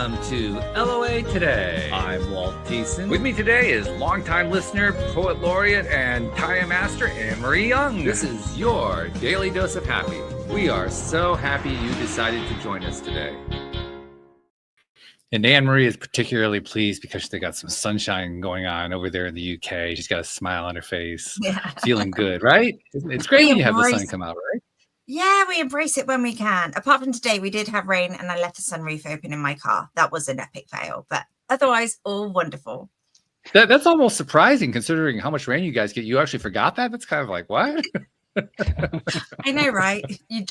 Welcome to LOA Today. I'm Walt Thiessen. With me today is longtime listener, poet laureate, and Taya Master Anne-Marie Young. This is your Daily Dose of Happy. We are so happy you decided to join us today. And Anne-Marie is particularly pleased because they got some sunshine going on over there in the UK. She's got a smile on her face, feeling good, right? It's great when you have the sun come out, right? Yeah, we embrace it when we can. Apart from today, we did have rain and I left the sunroof open in my car. That was an epic fail, but otherwise, all wonderful. That's almost surprising considering how much rain you guys get. You actually forgot that? That's kind of like, what? I know, right?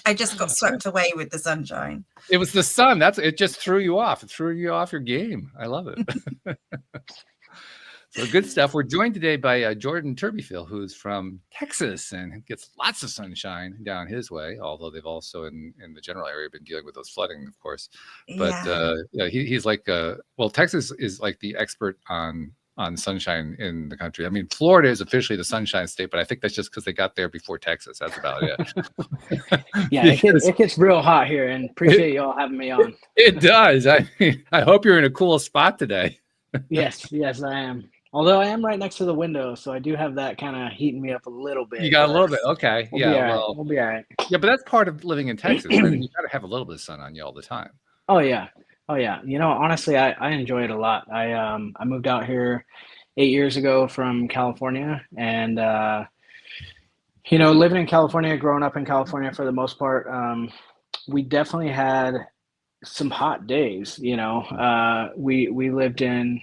I just got swept away with the sunshine. It was the sun. It just threw you off. It threw you off your game. I love it. So good stuff. We're joined today by Jordan Turbyfield, who's from Texas and gets lots of sunshine down his way, although they've also in the general area been dealing with those flooding, of course. But he's like, Texas is like the expert on sunshine in the country. I mean, Florida is officially the sunshine state, but I think that's just because they got there before Texas. That's about it. Yeah, it gets real hot here, and appreciate you all having me on. It does. I hope you're in a cool spot today. Yes, I am. Although I am right next to the window, so I do have that kind of heating me up a little bit. You got a little bit, okay. We'll be all right. Yeah, but that's part of living in Texas. Right? You got to have a little bit of sun on you all the time. Oh yeah. You know, honestly, I enjoy it a lot. I moved out here 8 years ago from California, and living in California, growing up in California for the most part, we definitely had some hot days. We lived in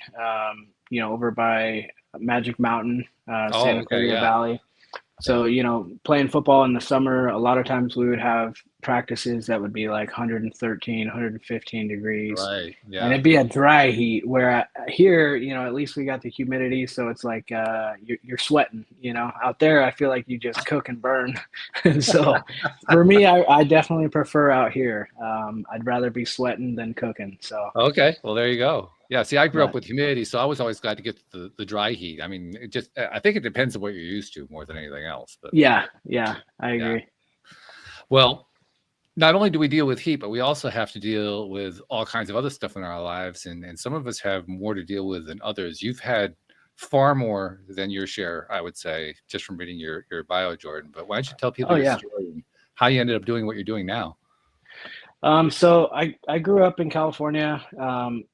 over by Magic Mountain, Santa Clarita Valley. So, playing football in the summer, a lot of times we would have practices that would be like 113, 115 degrees. Right. Yeah. And it'd be a dry heat, where here, at least we got the humidity. So it's like you're sweating, out there. I feel like you just cook and burn. So for me, I definitely prefer out here. I'd rather be sweating than cooking. So. Okay. Well, there you go. Yeah. See, I grew up with humidity, so I was always glad to get the dry heat. I mean, I think it depends on what you're used to more than anything else. But yeah, I agree. Yeah. Well, not only do we deal with heat, but we also have to deal with all kinds of other stuff in our lives, and some of us have more to deal with than others. You've had far more than your share, I would say, just from reading your bio, Jordan. But why don't you tell people your story and how you ended up doing what you're doing now? So I grew up in California.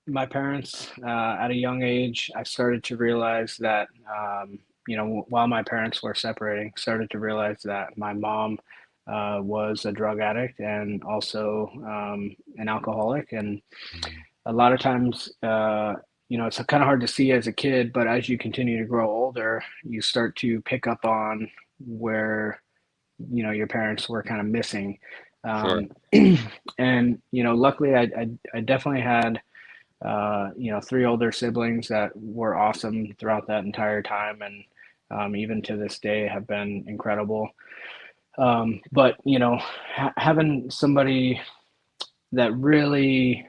My parents, at a young age, I started to realize that, while my parents were separating, started to realize that my mom was a drug addict and also an alcoholic. And a lot of times, it's kind of hard to see as a kid, but as you continue to grow older, you start to pick up on where, your parents were kind of missing. Sure. And, luckily I definitely had, 3 older siblings that were awesome throughout that entire time. And even to this day have been incredible. But, having somebody that really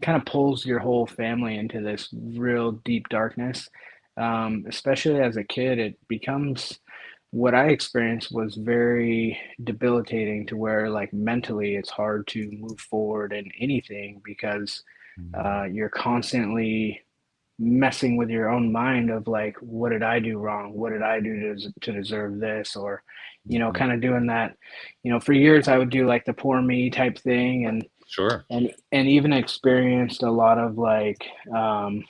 kind of pulls your whole family into this real deep darkness, especially as a kid, it becomes, what I experienced was very debilitating, to where like mentally it's hard to move forward in anything because you're constantly messing with your own mind of like, what did I do wrong? What did I do to deserve this? Or, kind of doing that, for years I would do like the poor me type thing, and sure. And even experienced a lot of like, kind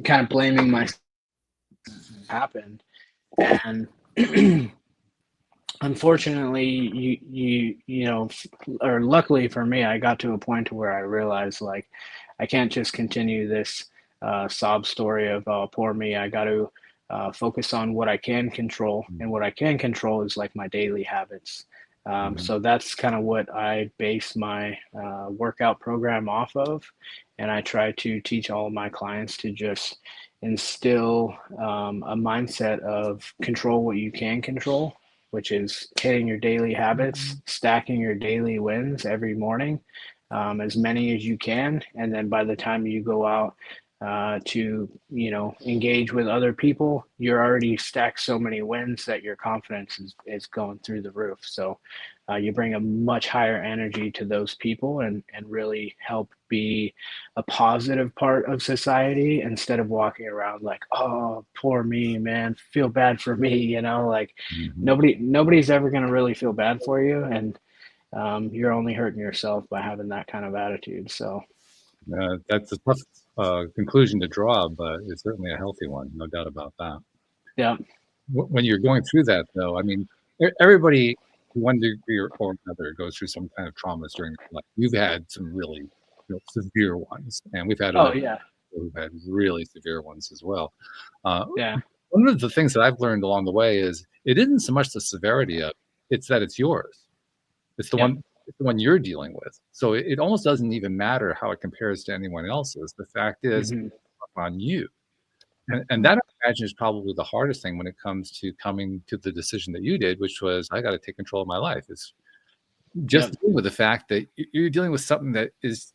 of blaming myself happened. And unfortunately, or luckily for me, I got to a point where I realized like I can't just continue this sob story of poor me. I got to focus on what I can control, and what I can control is like my daily habits. So that's kind of what I base my workout program off of, and I try to teach all of my clients to just instill a mindset of control what you can control, which is hitting your daily habits, stacking your daily wins every morning, as many as you can. And then by the time you go out to, engage with other people, you're already stacked so many wins that your confidence is going through the roof. So you bring a much higher energy to those people and really help be a positive part of society instead of walking around like, oh, poor me, man, feel bad for me, like Mhm. nobody's ever going to really feel bad for you. And you're only hurting yourself by having that kind of attitude. So That's a tough conclusion to draw, but it's certainly a healthy one, no doubt about that. yeah. When you're going through that, though, I mean, everybody to one degree or another goes through some kind of traumas during their life. You've had some really severe ones, and we've had Oh other yeah. people who've had really severe ones as well. Uh, Yeah. One of the things that I've learned along the way is it isn't so much the severity of it, it's that it's yours. It's the Yep. one it's the one you're dealing with. So it almost doesn't even matter how it compares to anyone else's. The fact is Hmm. on you. And that I imagine is probably the hardest thing when it comes to coming to the decision that you did, which was I got to take control of my life. It's just Yep. dealing with the fact that you're dealing with something that is,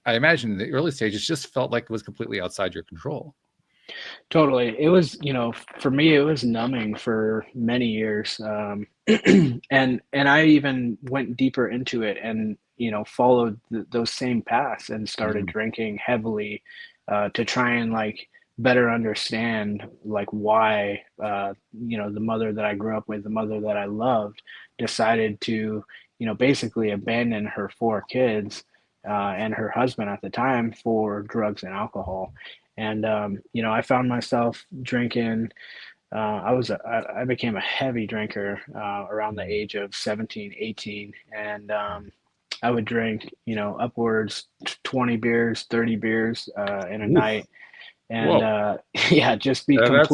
I imagine in the early stages just felt like it was completely outside your control. Totally. It was, for me, it was numbing for many years. And I even went deeper into it and, followed those same paths and started Mhm. drinking heavily to try and like better understand like why, the mother that I grew up with, the mother that I loved, decided to, basically abandon her four kids and her husband at the time for drugs and alcohol. And I found myself drinking. I became a heavy drinker around the Mm. age of 17, 18, and I would drink, upwards 20 beers, 30 beers in a Oof. night, and Whoa. yeah, just be That's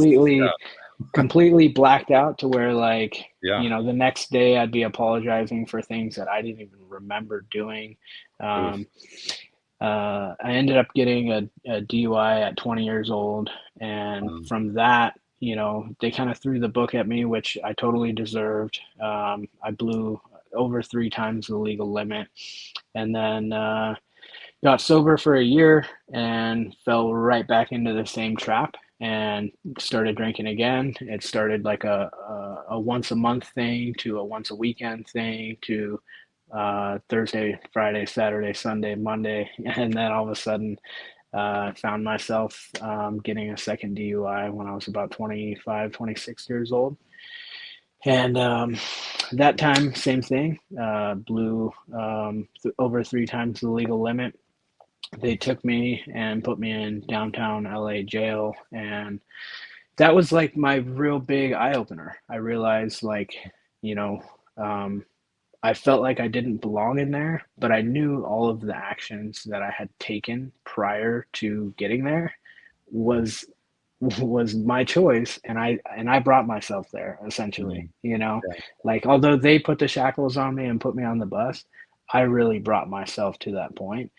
completely blacked out to where like, yeah. the next day I'd be apologizing for things that I didn't even remember doing. Oof. Um, I ended up getting a DUI at 20 years old. And Um, from that, they kind of threw the book at me, which I totally deserved. I blew over three times the legal limit. And then got sober for a year and fell right back into the same trap and started drinking again. It started like a once a month thing to a once a weekend thing to Thursday, Friday, Saturday, Sunday, Monday. And then all of a sudden, found myself getting a second DUI when I was about 25, 26 years old. And that time, same thing, blew over three times the legal limit. They took me and put me in downtown LA jail. And that was like my real big eye opener. I realized, like, you know, um, I felt like I didn't belong in there, but I knew all of the actions that I had taken prior to getting there was my choice, and I brought myself there essentially, mm, yeah. like although they put the shackles on me and put me on the bus, I really brought myself to that point.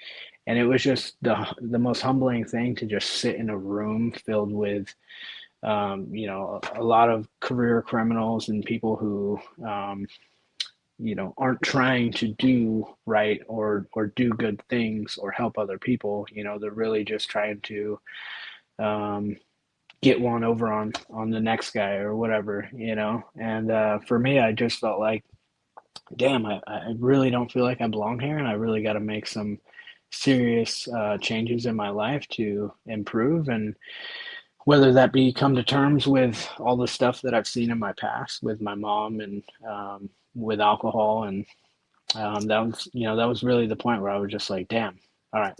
And it was just the most humbling thing to just sit in a room filled with a lot of career criminals and people who aren't trying to do right or do good things or help other people. They're really just trying to um, get one over on the next guy or whatever. And for me, I just felt like, damn, I really don't feel like I belong here, and I really got to make some serious changes in my life to improve. And whether that be come to terms with all the stuff that I've seen in my past with my mom and with alcohol. And that was really the point where I was just like, damn, all right,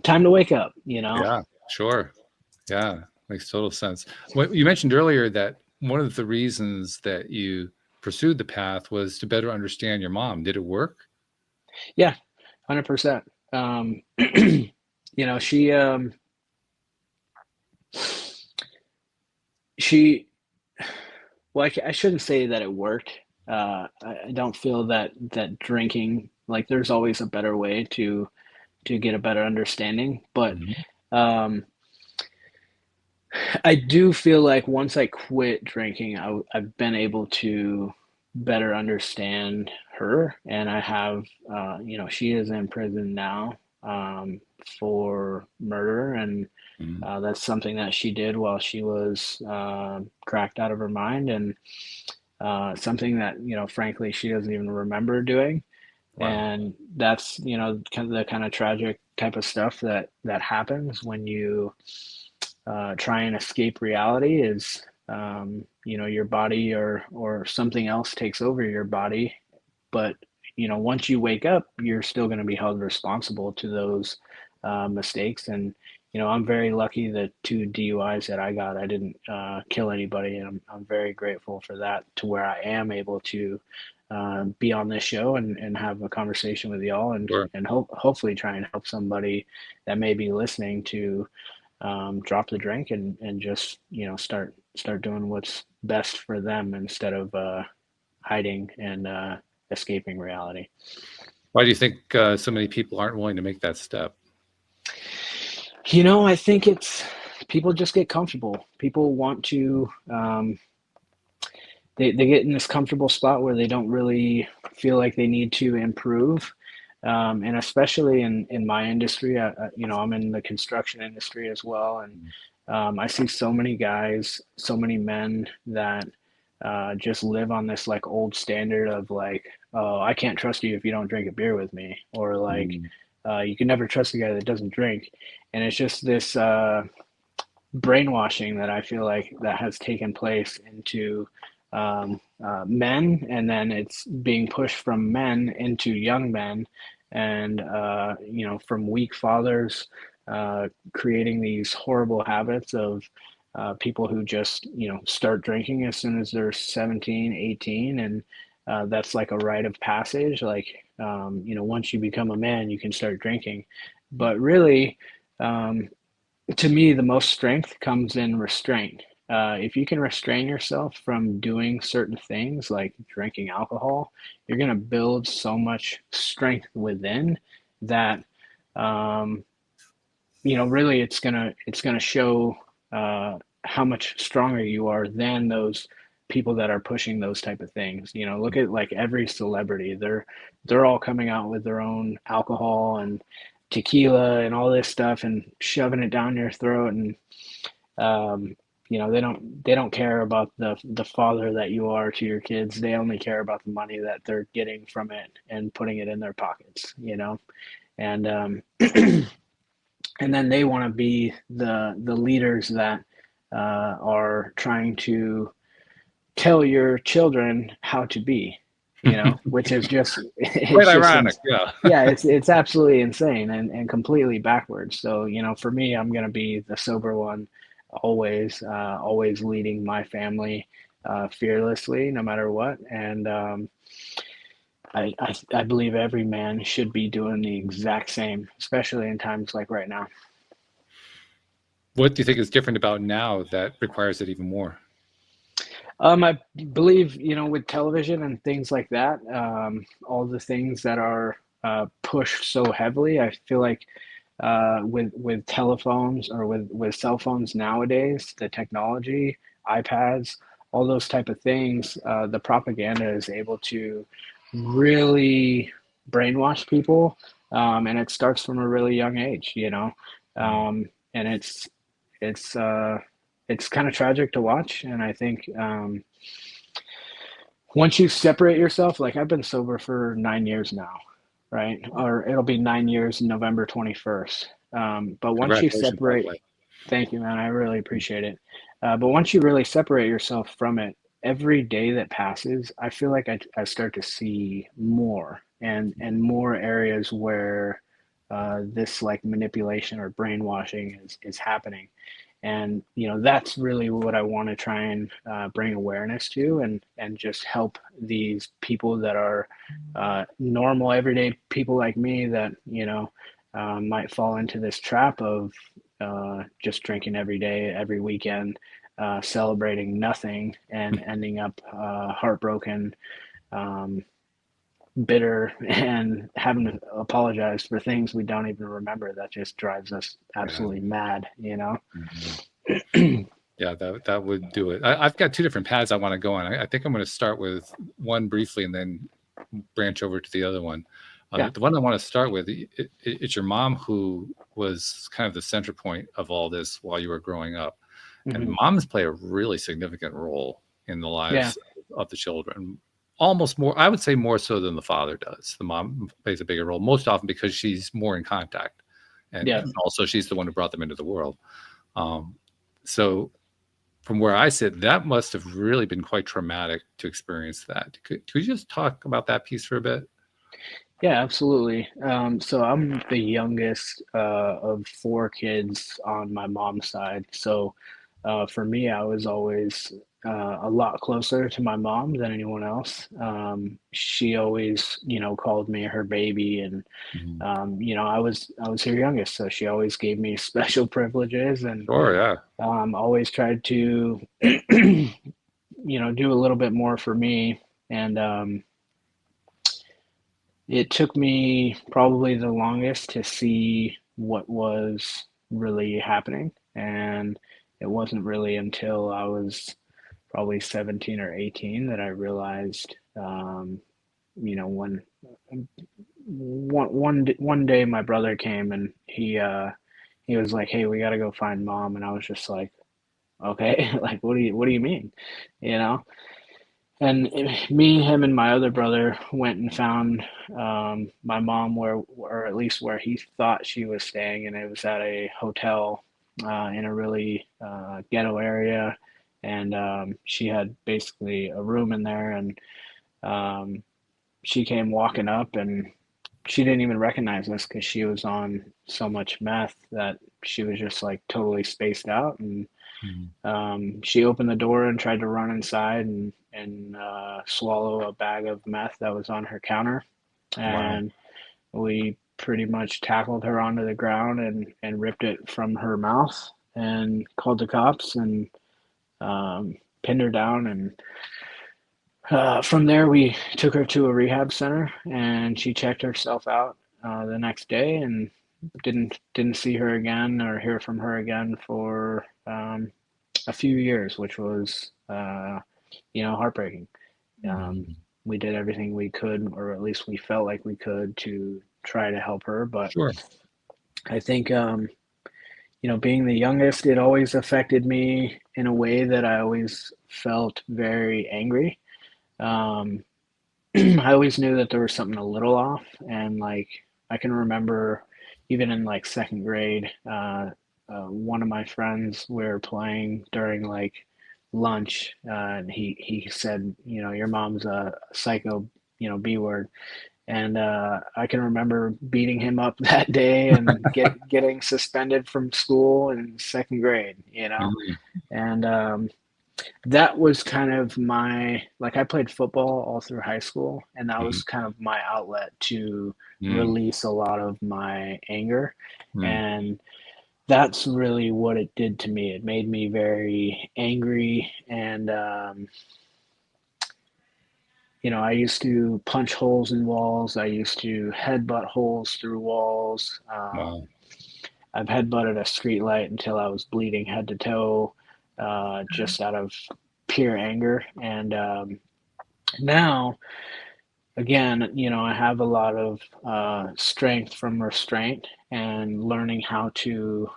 time to wake up. Yeah. Sure. Yeah. Makes total sense. What you mentioned earlier that one of the reasons that you pursued the path was to better understand your mom. Did it work? Yeah, 100%. She she well, I shouldn't say that it worked. I don't feel that drinking, like, there's always a better way to get a better understanding, but Mhm. um, I do feel like once I quit drinking, I've been able to better understand her, and I have, she is in prison now, for murder, and Mm. that's something that she did while she was cracked out of her mind, and something that, frankly, she doesn't even remember doing. Wow. And that's, the kind of tragic type of stuff that happens when you try and escape reality. Is your body or something else takes over your body, but once you wake up, you're still going to be held responsible to those mistakes. And I'm very lucky. The 2 DUIs that I got, I didn't kill anybody, and I'm very grateful for that, to where I am able to be on this show and have a conversation with y'all, and Sure. hopefully try and help somebody that may be listening to drop the drink and just start doing what's best for them, instead of hiding and escaping reality. Why do you think so many people aren't willing to make that step? I think it's people just get comfortable. People want to they get in this comfortable spot where they don't really feel like they need to improve. And especially in my industry, I'm in the construction industry as well, and I see so many guys, so many men that just live on this like old standard of like, oh, I can't trust you if you don't drink a beer with me, or like, you can never trust a guy that doesn't drink. And it's just this brainwashing that I feel like that has taken place into men, and then it's being pushed from men into young men, and from weak fathers, creating these horrible habits of people who just start drinking as soon as they're 17, 18, and that's like a rite of passage. Like once you become a man, you can start drinking. But really, to me, the most strength comes in restraint. If you can restrain yourself from doing certain things like drinking alcohol, you're going to build so much strength within that, really it's going to show how much stronger you are than those people that are pushing those type of things. Look at like every celebrity, they're all coming out with their own alcohol and tequila and all this stuff and shoving it down your throat, and they don't care about the father that you are to your kids. They only care about the money that they're getting from it and putting it in their pockets, and and then they want to be the leaders that are trying to tell your children how to be, which is just Quite ironic. Yeah. Yeah, it's absolutely insane and completely backwards. So, for me, I'm going to be the sober one, always leading my family fearlessly, no matter what. And I believe every man should be doing the exact same, especially in times like right now. What do you think is different about now that requires it even more? I believe, with television and things like that, all the things that are pushed so heavily, I feel like with telephones or with cell phones nowadays, the technology, iPads, all those type of things, the propaganda is able to really brainwash people, and it starts from a really young age, and it's kind of tragic to watch. And I think once you separate yourself, like I've been sober for 9 years now, right? Or it'll be 9 years, November 21st. But once you Congratulations, by the separate, way. thank you, man. I really appreciate it. But once you really separate yourself from it, every day that passes, I feel like I start to see more and more areas where this like manipulation or brainwashing is happening. And that's really what I want to try and bring awareness to, and just help these people that are normal everyday people like me that might fall into this trap of just drinking every day, every weekend, celebrating nothing, and ending up heartbroken, bitter, and having to apologize for things we don't even remember. That just drives us absolutely mad, Yeah, that would do it. I've got two different paths I want to go on. I think I'm going to start with one briefly and then branch over to the other one. Yeah. The one I want to start with, it's your mom who was kind of the center point of all this while you were growing up. And moms play a really significant role in the Yeah. lives of the children. Almost more, I would say more so than the father does. The mom plays a bigger role, most often because she's more in contact. And also she's the one who brought them into the world. So from where I sit, that must have really been quite traumatic to experience that. Could you just talk about that piece for a bit? Yeah, absolutely. So I'm the youngest of four kids on my mom's side. So for me, I was always a lot closer to my mom than anyone else. She always, called me her baby, and I was her youngest, so she always gave me special privileges, and Sure, yeah. always tried to, do a little bit more for me. And it took me probably the longest to see what was really happening. And it wasn't really until I was probably 17 or 18 that I realized, when one day my brother came, and he was like, "Hey, we got to go find mom." And I was just like, "Okay, like, what do you mean?" You know? And me, him, and my other brother went and found my mom or at least where he thought she was staying, and it was at a hotel in a really ghetto area. And she had basically a room in there, and she came walking up, and she didn't even recognize us because she was on so much meth that she was just like totally spaced out. And she opened the door and tried to run inside and swallow a bag of meth that was on her counter. Wow. And we pretty much tackled her onto the ground and ripped it from her mouth and called the cops and pinned her down. And from there, we took her to a rehab center, and she checked herself out the next day, and didn't see her again or hear from her again for a few years, which was heartbreaking. We did everything we could, or at least we felt like we could, to try to help her. But Sure. I think being the youngest, it always affected me in a way that I always felt very angry. um, I always knew that there was something a little off, and like I can remember even in like second grade, one of my friends, we were playing during like lunch, and he said, your mom's a psycho, B word. And I can remember beating him up that day and getting suspended from school in second grade, and that was kind of I played football all through high school, and that was kind of my outlet to release a lot of my anger. And that's really what it did to me. It made me very angry, and I used to punch holes in walls. I used to headbutt holes through walls. Wow. I've headbutted a street light until I was bleeding head to toe, just out of pure anger. And now, again, I have a lot of strength from restraint and learning how to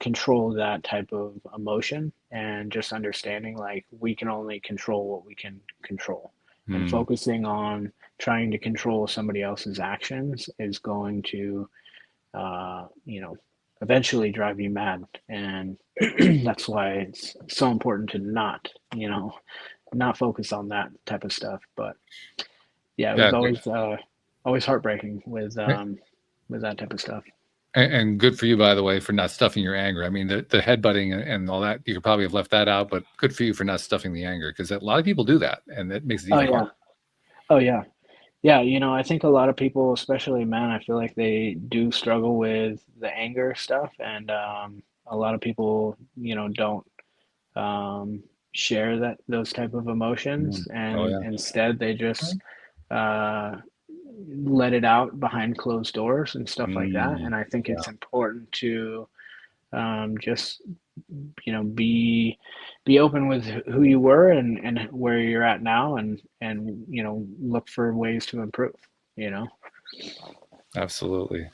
control that type of emotion, and just understanding like we can only control what we can control. And focusing on trying to control somebody else's actions is going to, eventually drive you mad. And that's why it's so important to not focus on that type of stuff. But yeah, it was always heartbreaking with that type of stuff. And good for you, by the way, for not stuffing your anger. I mean, the headbutting and all that, you could probably have left that out, but good for you for not stuffing the anger, because a lot of people do that, and that makes it Oh even yeah. harder. Oh yeah. Yeah, I think a lot of people, especially men, I feel like they do struggle with the anger stuff, and a lot of people, don't share those type of emotions, Oh, and yeah. instead they just uh, let it out behind closed doors and stuff like that. And I think it's important to just be open with who you were and where you're at now, and look for ways to improve. Absolutely.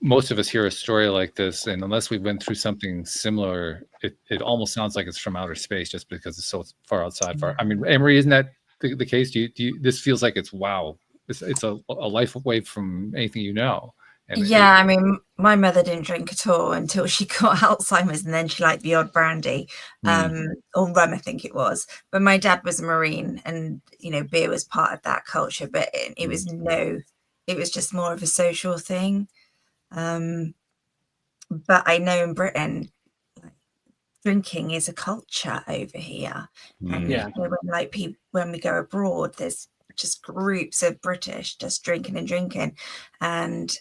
Most of us hear a story like this, and unless we've been through something similar, it almost sounds like it's from outer space just because it's so far outside. I mean, Emery, isn't that the case? Do you this feels like it's wow. It's a life away from anything you know. And yeah, I mean, my mother didn't drink at all until she got Alzheimer's, and then she liked the odd brandy, or rum, I think it was. But my dad was a Marine, and beer was part of that culture. But it was it was just more of a social thing. But I know in Britain, drinking is a culture over here, and when we go abroad, there's just groups of British just drinking and drinking, and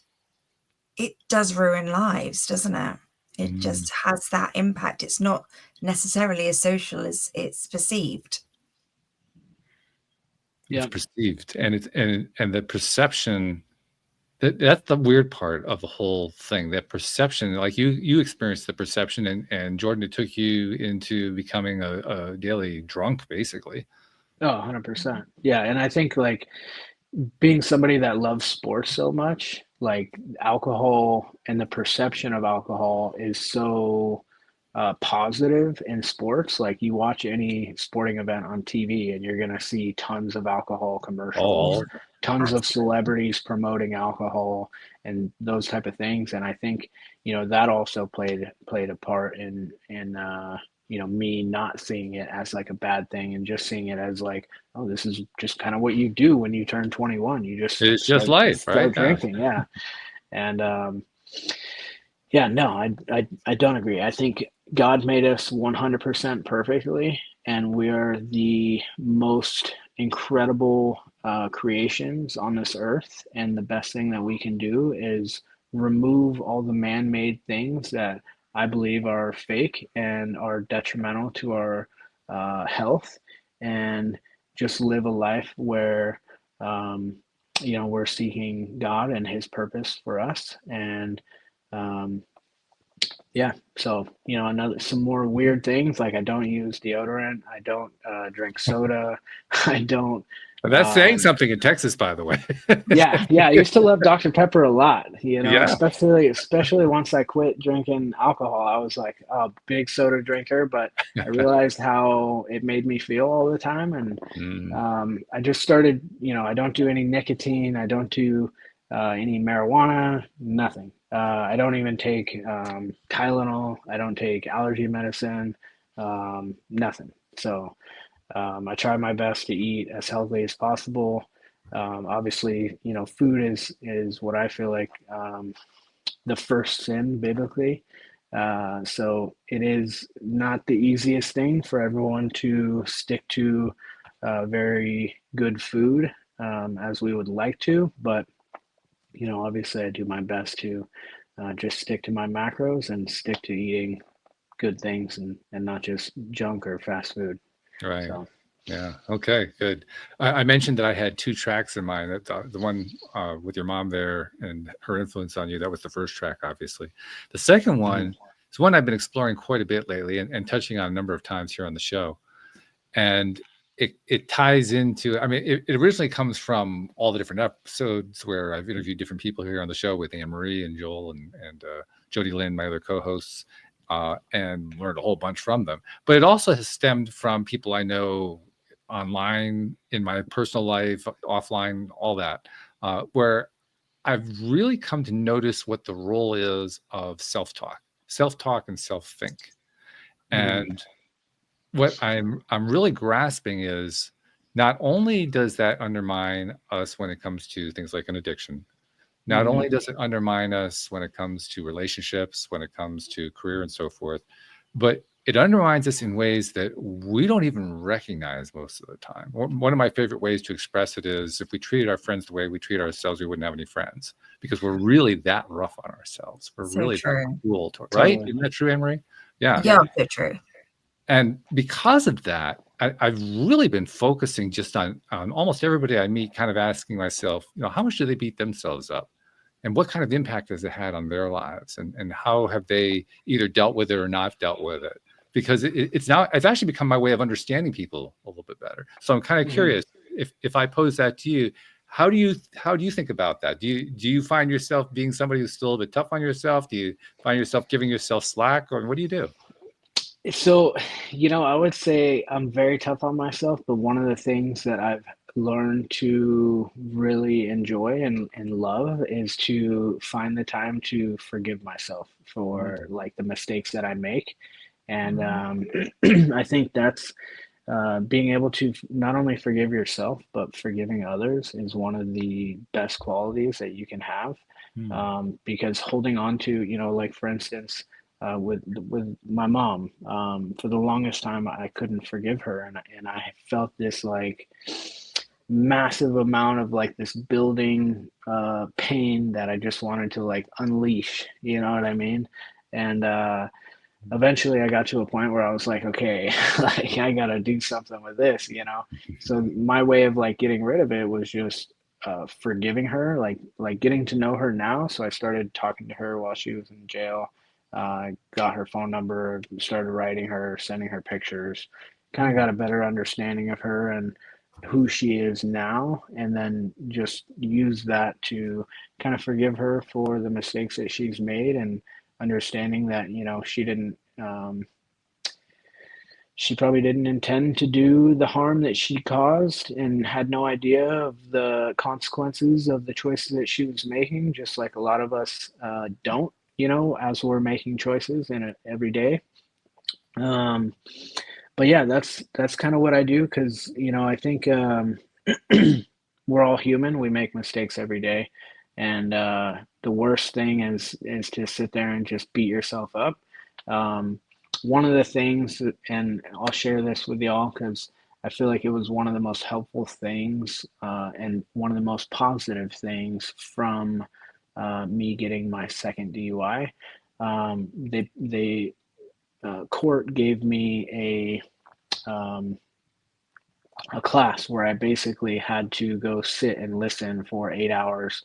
it does ruin lives, doesn't it? It just has that impact. It's not necessarily as social as it's perceived. It's perceived, and the perception. That's the weird part of the whole thing. That perception, like you experienced the perception, and Jordan, it took you into becoming a daily drunk, basically. Oh, 100%. Yeah, and I think like being somebody that loves sports so much, like alcohol and the perception of alcohol is so positive in sports. Like you watch any sporting event on TV and you're going to see tons of alcohol commercials, tons of celebrities promoting alcohol and those type of things. And I think, that also played a part in me not seeing it as like a bad thing and just seeing it as like, oh, this is just kind of what you do when you turn 21. It's just life, right? Drinking, yeah. And no, I don't agree. I think God made us 100% perfectly, and we are the most incredible creations on this earth. And the best thing that we can do is remove all the man-made things that I believe are fake and are detrimental to our health, and just live a life where we're seeking God and His purpose for us. And so some more weird things, like I don't use deodorant, I don't drink soda, I don't. That's saying something in Texas, by the way. yeah, I used to love Dr. Pepper a lot, especially once I quit drinking alcohol. I was like a big soda drinker, but I realized how it made me feel all the time. And I just started, I don't do any nicotine. I don't do any marijuana, nothing. I don't even take Tylenol. I don't take allergy medicine, nothing. So I try my best to eat as healthy as possible. Obviously, food is what I feel like the first sin biblically. So it is not the easiest thing for everyone to stick to very good food as we would like to, but obviously I do my best to just stick to my macros and stick to eating good things and not just junk or fast food. Right. So. Yeah. Okay. Good. I mentioned that I had two tracks in mind. That the one with your mom there and her influence on you. That was the first track, obviously. The second one is one I've been exploring quite a bit lately and touching on a number of times here on the show. And it ties into. I mean, it originally comes from all the different episodes where I've interviewed different people here on the show with Anne Marie and Joel and Jody Lynn, my other co-hosts. And learned a whole bunch from them. But it also has stemmed from people I know online, in my personal life, offline, all that, where I've really come to notice what the role is of self-talk and self-think. And what I'm really grasping is not only does that undermine us when it comes to things like an addiction, not only does it undermine us when it comes to relationships, when it comes to career and so forth, but it undermines us in ways that we don't even recognize most of the time. One of my favorite ways to express it is if we treated our friends the way we treat ourselves, we wouldn't have any friends because we're really that rough on ourselves. We're really that cruel, right? Totally. Isn't that true, Anne-Marie? Yeah. Yeah, so true. And because of that, I've really been focusing just on almost everybody I meet, kind of asking myself, how much do they beat themselves up? And what kind of impact has it had on their lives? And how have they either dealt with it or not dealt with it? Because it's actually become my way of understanding people a little bit better. So I'm kind of curious, if I pose that to you, how do you think about that? Do you find yourself being somebody who's still a bit tough on yourself? Do you find yourself giving yourself slack, or what do you do? So, I would say I'm very tough on myself, but one of the things that I've learned to really enjoy and love is to find the time to forgive myself for like the mistakes that I make. And I think that's being able to not only forgive yourself, but forgiving others is one of the best qualities that you can have. Because holding on to, like for instance, with my mom, for the longest time I couldn't forgive her, and I felt this like massive amount of like this building pain that I just wanted to like unleash. You know what I mean? And eventually I got to a point where I was like, okay, like I gotta do something with this. So my way of like getting rid of it was just forgiving her, like getting to know her now. So I started talking to her while she was in jail. Got her phone number, started writing her, sending her pictures, kind of got a better understanding of her and who she is now, and then just use that to kind of forgive her for the mistakes that she's made, and understanding that she probably didn't intend to do the harm that she caused and had no idea of the consequences of the choices that she was making, just like a lot of us don't, as we're making choices in it every day. But yeah, that's kind of what I do, because I think we're all human. We make mistakes every day, and the worst thing is to sit there and just beat yourself up. One of the things, and I'll share this with y'all because I feel like it was one of the most helpful things and one of the most positive things from me getting my second DUI. They court gave me a class where I basically had to go sit and listen for 8 hours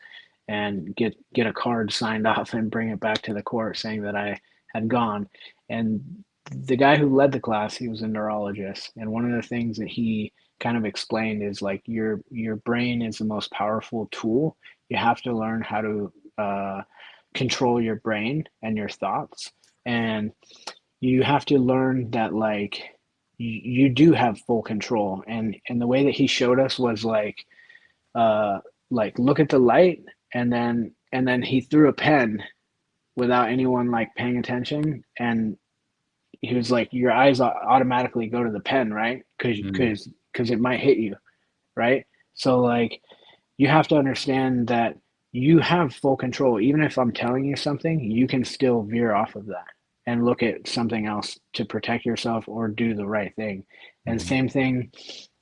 and get a card signed off and bring it back to the court saying that I had gone. And the guy who led the class, he was a neurologist, and one of the things that he kind of explained is like your brain is the most powerful tool. You have to learn how to control your brain and your thoughts, and you have to learn that like you do have full control. And the way that he showed us was like look at the light, and then he threw a pen without anyone like paying attention, and he was like, your eyes automatically go to the pen, right? Because it might hit you, right? So like you have to understand that you have full control. Even if I'm telling you something, you can still veer off of that and look at something else to protect yourself or do the right thing. And same thing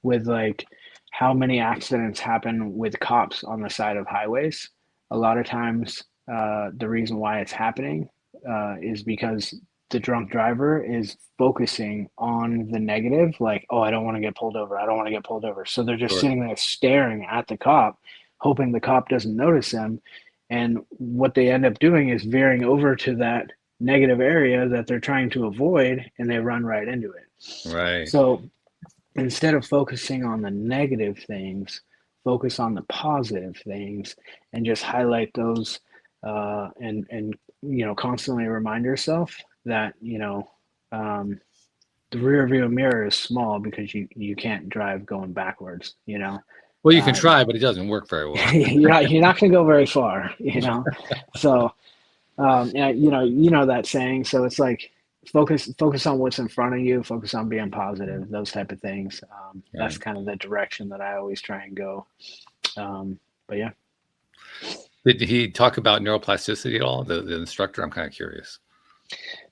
with like how many accidents happen with cops on the side of highways. A lot of times the reason why it's happening is because the drunk driver is focusing on the negative, like, oh, I don't want to get pulled over. I don't want to get pulled over. So they're just sitting there staring at the cop, hoping the cop doesn't notice them. And what they end up doing is veering over to that negative area that they're trying to avoid, and they run right into it. Right. So instead of focusing on the negative things, focus on the positive things and just highlight those and constantly remind yourself that the rear view mirror is small because you can't drive going backwards. Well, you can try, but it doesn't work very well. you're not going to go very far. So that saying. So it's like focus on what's in front of you, focus on being positive, those type of things. That's kind of the direction that I always try and go. But yeah. Did he talk about neuroplasticity at all, the instructor? I'm kind of curious.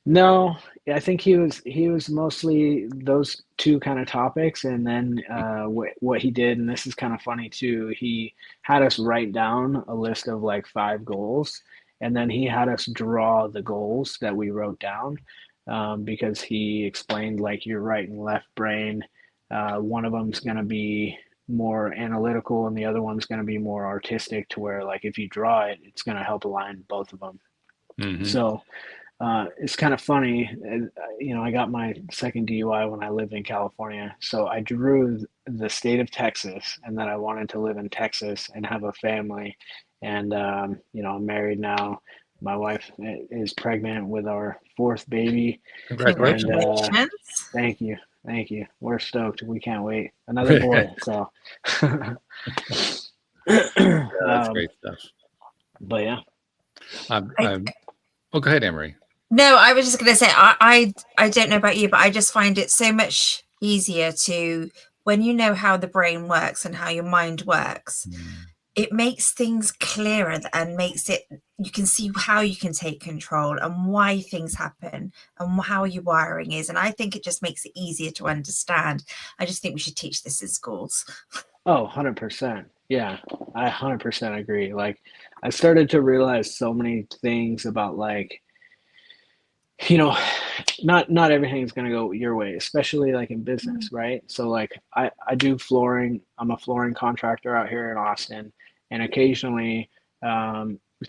No, I think he was mostly those two kind of topics, and then what he did, and this is kind of funny too, he had us write down a list of like 5 goals, and then he had us draw the goals that we wrote down, because he explained like your right and left brain, one of them's going to be more analytical and the other one's going to be more artistic, to where like if you draw it, it's going to help align both of them. So it's kind of funny. I got my second DUI when I lived in California. So I drew the state of Texas and that I wanted to live in Texas and have a family. And, I'm married now. My wife is pregnant with our fourth baby. Congratulations. And Congratulations. thank you. Thank you. We're stoked. We can't wait. Another boy. So, That's great stuff. But yeah. Go ahead, Emery. No, I was just going to say, I don't know about you, but I just find it so much easier when you know how the brain works and how your mind works, it makes things clearer and you can see how you can take control and why things happen and how your wiring is. And I think it just makes it easier to understand. I just think we should teach this in schools. Oh, 100%. Yeah, I 100% agree. Like, I started to realize so many things about, like, not everything's going to go your way, especially like in business, right? So like I do flooring. I'm a flooring contractor out here in Austin, and occasionally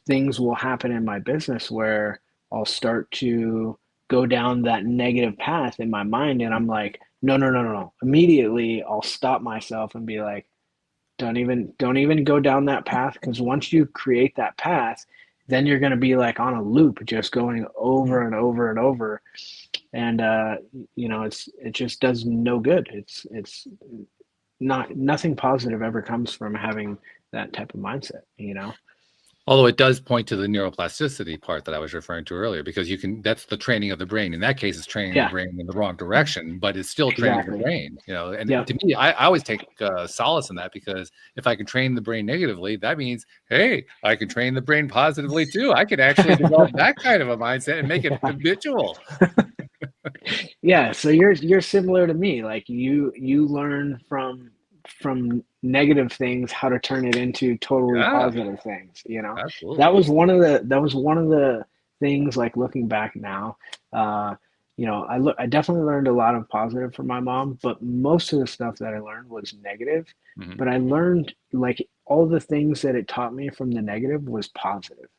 things will happen in my business where I'll start to go down that negative path in my mind, and I'm like, no. Immediately I'll stop myself and be like, don't even go down that path, because once you create that path, then you're going to be like on a loop, just going over and over and over. And, it just does no good. It's nothing positive ever comes from having that type of mindset, Although it does point to the neuroplasticity part that I was referring to earlier, because that's the training of the brain. In that case, it's training the brain in the wrong direction, but it's still training the brain, and to me, I always take solace in that, because if I can train the brain negatively, that means, hey, I can train the brain positively too. I could actually develop that kind of a mindset and make it habitual. Yeah. So you're similar to me. Like you learn from negative things how to turn it into totally positive things. Absolutely. That was one of the things, like looking back now, I definitely learned a lot of positive from my mom, but most of the stuff that I learned was negative. But I learned, like, all the things that it taught me from the negative was positive.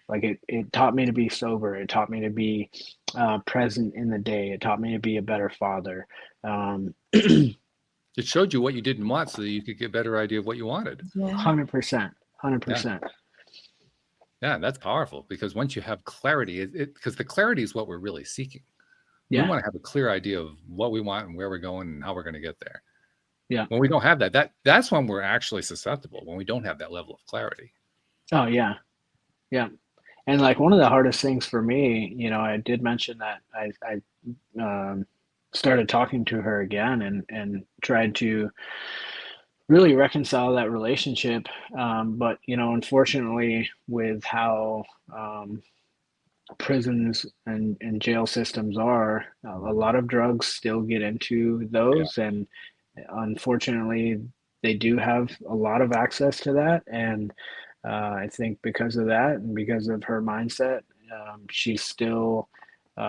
Like it taught me to be sober. It taught me to be present in the day. It taught me to be a better father. It showed you what you didn't want, so that you could get a better idea of what you wanted. 100%. Yeah, that's powerful, because once you have clarity, because the clarity is what we're really seeking. Yeah. We want to have a clear idea of what we want and where we're going and how we're going to get there. Yeah. When we don't have that's when we're actually susceptible, when we don't have that level of clarity. Oh, yeah. Yeah. And like one of the hardest things for me, I did mention that I started talking to her again and tried to really reconcile that relationship. But, unfortunately, with how prisons and jail systems are, a lot of drugs still get into those. Yeah. And unfortunately, they do have a lot of access to that. And I think because of that and because of her mindset, she's still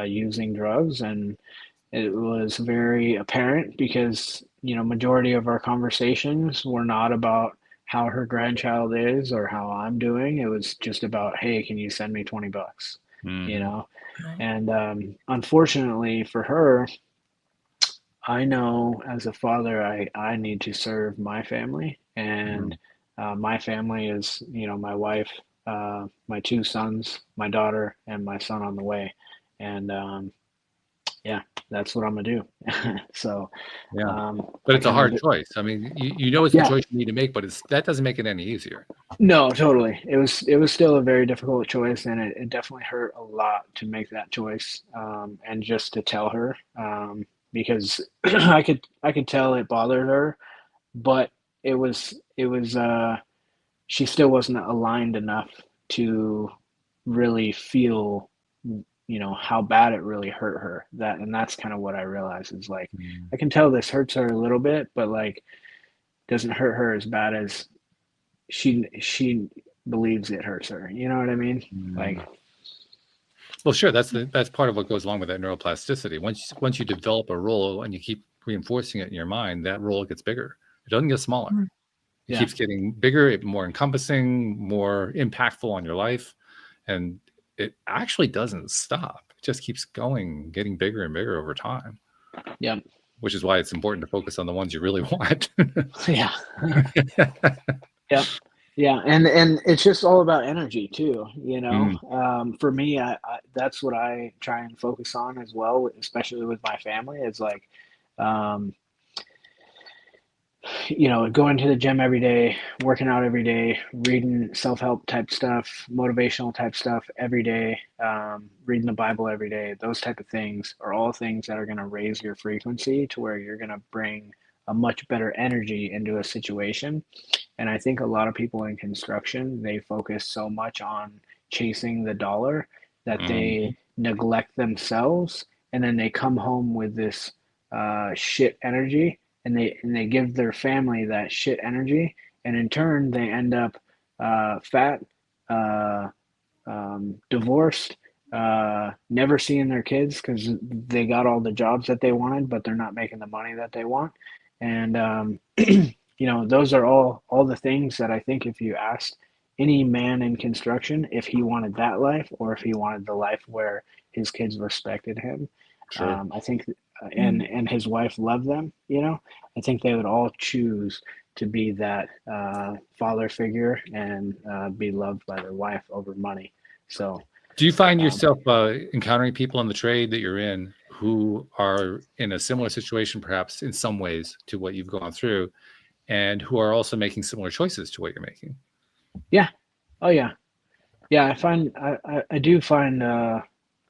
using drugs. And it was very apparent because, majority of our conversations were not about how her grandchild is or how I'm doing. It was just about, hey, can you send me $20? And unfortunately for her, I know as a father, I need to serve my family, and my family is, my wife, my two sons, my daughter, and my son on the way. And that's what I'm gonna do. So, but it's a hard choice. I mean, it's the choice you need to make, but that doesn't make it any easier. No, totally. It was still a very difficult choice, and it definitely hurt a lot to make that choice, and just to tell her, because I could tell it bothered her, but it was she still wasn't aligned enough to really feel how bad it really hurt her. That's kind of what I realized is, like, I can tell this hurts her a little bit, but like doesn't hurt her as bad as she believes it hurts her. You know what I mean? Like, well, sure. That's part of what goes along with that neuroplasticity. Once you develop a role and you keep reinforcing it in your mind, that role gets bigger. It doesn't get smaller. It keeps getting bigger, more encompassing, more impactful on your life. And it actually doesn't stop. It just keeps going, getting bigger and bigger over time. Yeah. Which is why it's important to focus on the ones you really want. Yeah. Yep. Yeah. And it's just all about energy too, you know. For me, I that's what I try and focus on as well, especially with my family. It's like, you know, going to the gym every day, working out every day, reading self-help type stuff, motivational type stuff every day, reading the Bible every day. Those type of things are all things that are going to raise your frequency to where you're going to bring a much better energy into a situation. And I think a lot of people in construction, they focus so much on chasing the dollar that they neglect themselves, and then they come home with this shit energy, and they give their family that shit energy, and in turn they end up fat, divorced, never seeing their kids because they got all the jobs that they wanted, but they're not making the money that they want. And you know, those are all the things that I think if you asked any man in construction if he wanted that life or if he wanted the life where his kids respected him, Sure. I think, and his wife loved them, you know, I think they would all choose to be that father figure and be loved by their wife over money. So, do you find yourself encountering people in the trade that you're in who are in a similar situation, perhaps in some ways, to what you've gone through, and who are also making similar choices to what you're making? Yeah. Oh, yeah. Yeah. I do find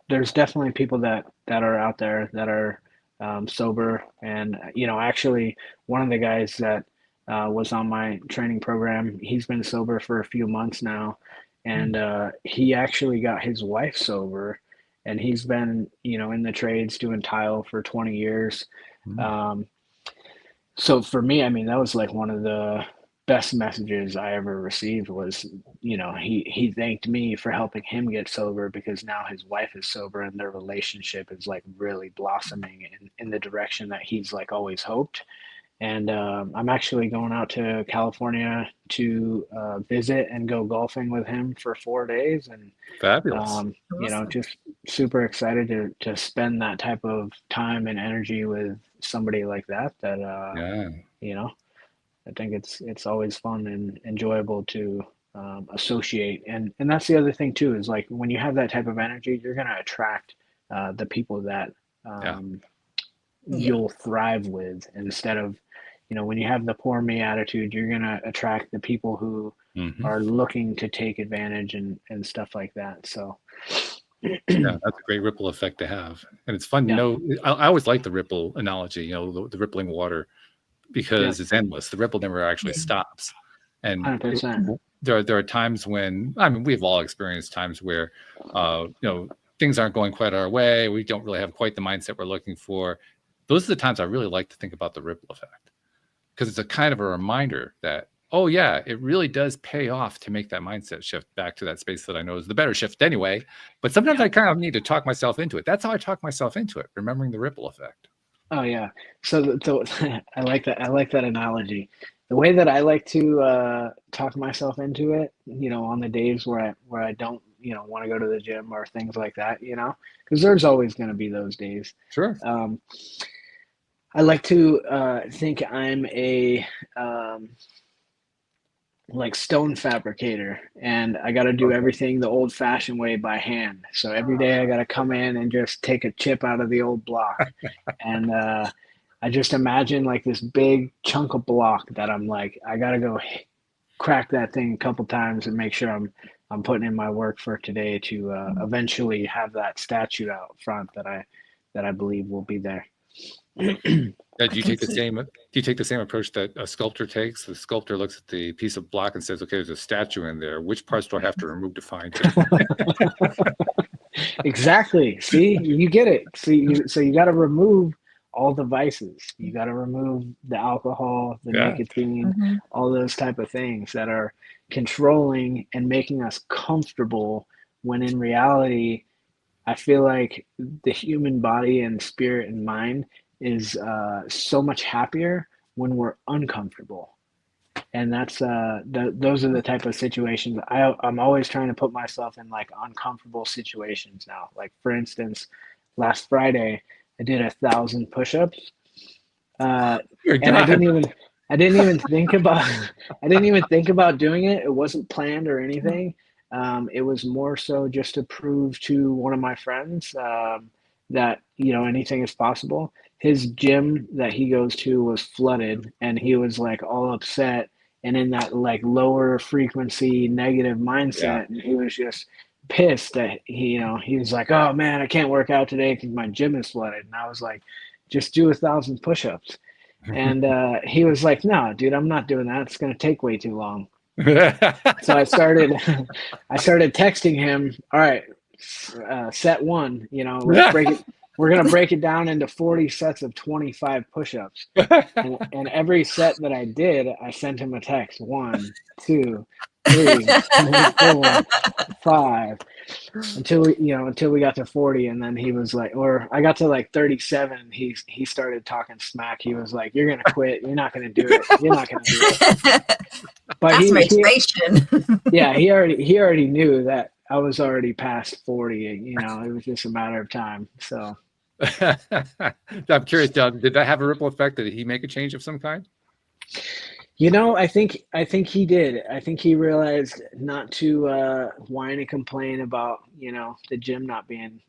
there's definitely people that are out there that are sober. And, you know, actually, one of the guys that was on my training program, he's been sober for a few months now. And he actually got his wife sober. And he's been, you know, in the trades doing tile for 20 years. So for me, I mean, that was like one of the best messages I ever received was, you know, he thanked me for helping him get sober because now his wife is sober and their relationship is like really blossoming in the direction that he's like always hoped. And I'm actually going out to California to visit and go golfing with him for 4 days. And, Fabulous. you know, just super excited to spend that type of time and energy with somebody like that, you know, I think it's always fun and enjoyable to associate. And that's the other thing too, is like when you have that type of energy, you're going to attract the people that you'll thrive with instead of, you know, when you have the poor me attitude, you're going to attract the people who are looking to take advantage and stuff like that. So yeah, that's a great ripple effect to have. And it's fun to know. I always like the ripple analogy, you know, the rippling water, because it's endless. The ripple never actually stops. And 100%. There are times when, I mean, we've all experienced times where, you know, things aren't going quite our way. We don't really have quite the mindset we're looking for. Those are the times I really like to think about the ripple effect, because it's a kind of a reminder that, oh yeah, it really does pay off to make that mindset shift back to that space that I know is the better shift anyway. But sometimes I kind of need to talk myself into it. That's how I talk myself into it, remembering the ripple effect. Oh yeah. So I like that. I like that analogy. The way that I like to talk myself into it, you know, on the days where I don't, you know, want to go to the gym or things like that, you know, because there's always going to be those days. Sure. I like to think I'm a like stone fabricator, and I got to do everything the old fashioned way by hand. So every day I got to come in and just take a chip out of the old block. And I just imagine like this big chunk of block that I'm like, I got to go crack that thing a couple times and make sure I'm putting in my work for today to eventually have that statue out front that I believe will be there. Do you take the same approach that a sculptor takes? The sculptor looks at the piece of block and says, okay, there's a statue in there. Which parts do I have to remove to find it? Exactly. See, you get it. So you got to remove all the vices. You got to remove the alcohol, the nicotine, all those type of things that are controlling and making us comfortable, when in reality, I feel like the human body and spirit and mind is so much happier when we're uncomfortable. And that's those are the type of situations I'm always trying to put myself in like uncomfortable situations now. Like for instance, last Friday I did 1,000 push-ups, Dear and God. I didn't even think about I didn't even think about doing it. It wasn't planned or anything. It was more so just to prove to one of my friends that anything is possible. His gym that he goes to was flooded, and he was like all upset and in that like lower frequency negative Yeah. mindset, and he was just pissed that he was like, oh man, I can't work out today because my gym is flooded. And I was like, just do 1,000 push-ups. And he was like, no, dude, I'm not doing that. It's going to take way too long. So I started texting him, all right, set one, let's break it. We're going to break it down into 40 sets of 25 push-ups. And every set that I did, I sent him a text, 1, 2, 3, 4, 5, until we got to 40. And then he was like, or I got to like 37. And he started talking smack. He was like, you're going to quit. You're not going to do it. You're not going to do it. But that's motivation. Yeah, he already knew that I was already past 40. It was just a matter of time. So I'm curious, John, did that have a ripple effect? Did he make a change of some kind? I think he did. I think he realized not to whine and complain about the gym not being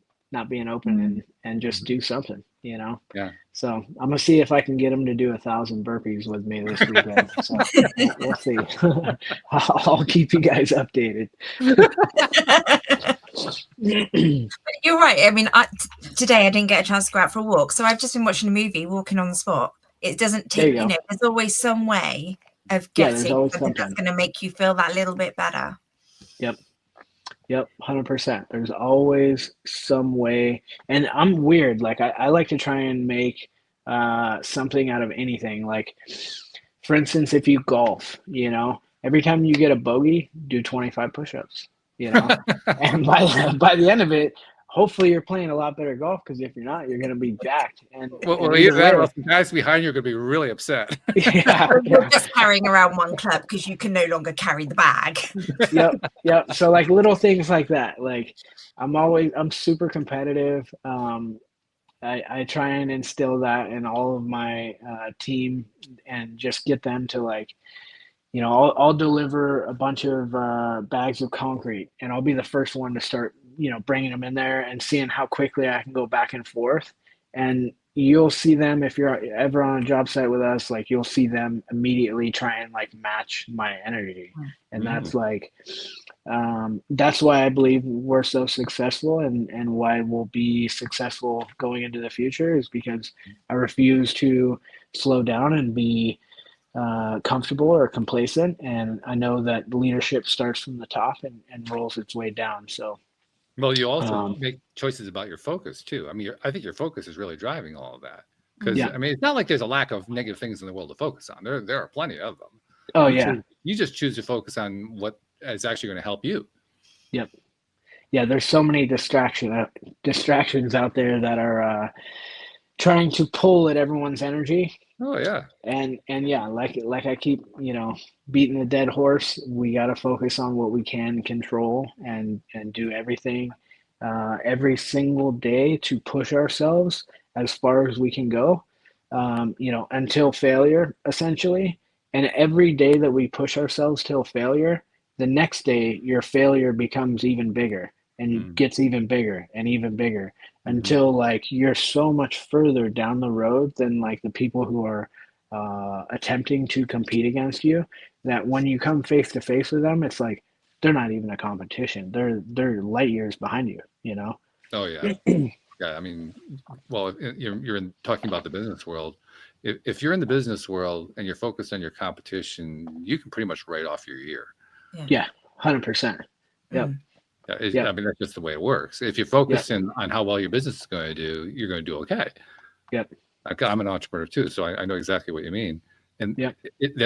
open, and just do something. Yeah. So I'm gonna see if I can get him to do 1,000 burpees with me this weekend. So we'll see. I'll keep you guys updated. You're right. I mean, today I didn't get a chance to go out for a walk, so I've just been watching a movie, Walking on the Spot. It doesn't take, there's always some way of getting something that's going to make you feel that little bit better. Yep, 100%. There's always some way. And I'm weird. Like I like to try and make something out of anything. Like, for instance, if you golf, every time you get a bogey, do 25 push-ups, and by the end of it, hopefully you're playing a lot better golf, because if you're not, you're going to be jacked. And either that or the guys behind you are going to be really upset. You're just carrying around one club because you can no longer carry the bag. Yep. So like little things like that. Like I'm super competitive. I try and instill that in all of my team, and just get them to like, I'll deliver a bunch of bags of concrete, and I'll be the first one to start bringing them in there and seeing how quickly I can go back and forth. And you'll see them, if you're ever on a job site with us, like you'll see them immediately try and like match my energy. And that's like, that's why I believe we're so successful, and why we'll be successful going into the future, is because I refuse to slow down and be comfortable or complacent. And I know that leadership starts from the top and rolls its way down. So, well, you also make choices about your focus too. I mean, I think your focus is really driving all of that. Because I mean, it's not like there's a lack of negative things in the world to focus on. There are plenty of them. Oh, you just choose to focus on what is actually going to help you. Yep. Yeah, there's so many distractions out there that are trying to pull at everyone's energy. Oh yeah. And yeah, like I keep beating the dead horse. We got to focus on what we can control, and do everything every single day to push ourselves as far as we can go, until failure, essentially. And every day that we push ourselves till failure, the next day your failure becomes even bigger, and gets even bigger and even bigger, until like you're so much further down the road than like the people who are attempting to compete against you, that when you come face to face with them, it's like they're not even a competition. They're light years behind you. Oh yeah. Yeah. I mean, well, you're talking about the business world. If you're in the business world and you're focused on your competition, you can pretty much write off your year. Yeah, 100%. Yep. I mean, that's just the way it works. If you're focusing on how well your business is going to do, you're going to do okay. Yep. I'm an entrepreneur too, so I know exactly what you mean. And